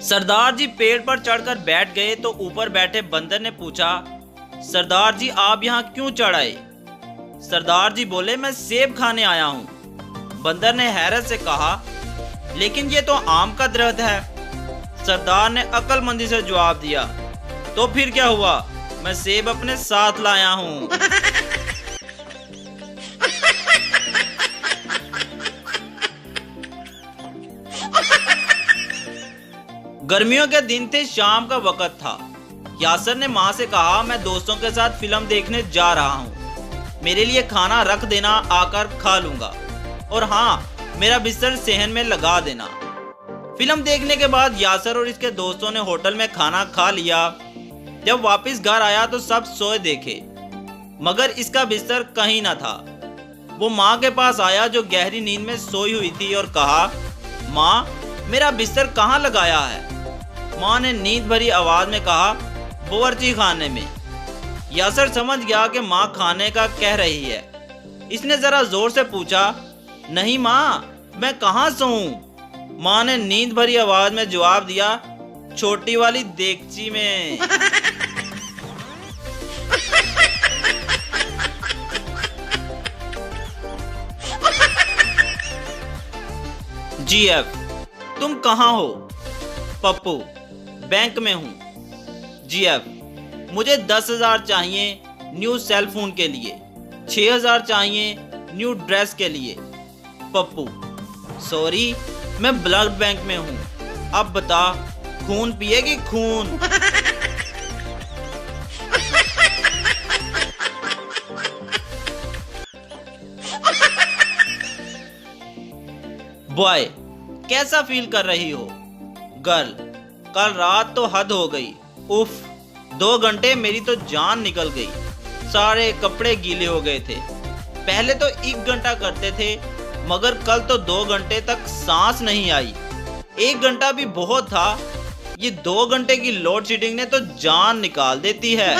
सरदार जी पेड़ पर चढ़कर बैठ गए तो ऊपर बैठे बंदर ने पूछा, सरदार जी आप यहाँ क्यों चढ़ आए? सरदार जी बोले, मैं सेब खाने आया हूँ। बंदर ने हैरत से कहा, लेकिन ये तो आम का दरख्त है। सरदार ने अक्लमंदी से जवाब दिया, तो फिर क्या हुआ, मैं सेब अपने साथ लाया हूँ। गर्मियों के दिन थे, शाम का वक्त था। यासर ने माँ से कहा, मैं दोस्तों के साथ फिल्म देखने जा रहा हूँ, मेरे लिए खाना रख देना, आकर खा लूंगा, और हाँ मेरा बिस्तर सेहन में लगा देना। फिल्म देखने के बाद यासर और इसके दोस्तों ने होटल में खाना खा लिया। जब वापस घर आया तो सब सोए देखे, मगर इसका बिस्तर कहीं ना था। वो माँ के पास आया जो गहरी नींद में सोई हुई थी और कहा, माँ मेरा बिस्तर कहाँ लगाया है? माँ ने नींद भरी आवाज में कहा, बावर्ची खाने में। यासर समझ गया कि माँ खाने का कह रही है। इसने जरा जोर से पूछा, नहीं माँ मैं कहाँ सोऊं? माँ ने नींद भरी आवाज में जवाब दिया, छोटी वाली देगची में। जीएफ, तुम कहाँ हो? पप्पू, बैंक में हूँ। जीएफ, मुझे 10,000 चाहिए न्यू सेल फोन के लिए, 6,000 चाहिए न्यू ड्रेस के लिए। पप्पू, सॉरी मैं ब्लड बैंक में हूँ, अब बता खून पिएगी खून? बॉय, कैसा फील कर रही हो? गर्ल, कल रात तो हद हो गई, उफ 2 घंटे मेरी तो जान निकल गई, सारे कपड़े गीले हो गए थे। पहले तो 1 घंटा करते थे, मगर कल तो 2 घंटे तक सांस नहीं आई। 1 घंटा भी बहुत था, ये 2 घंटे की लोड शेडिंग ने तो जान निकाल देती है।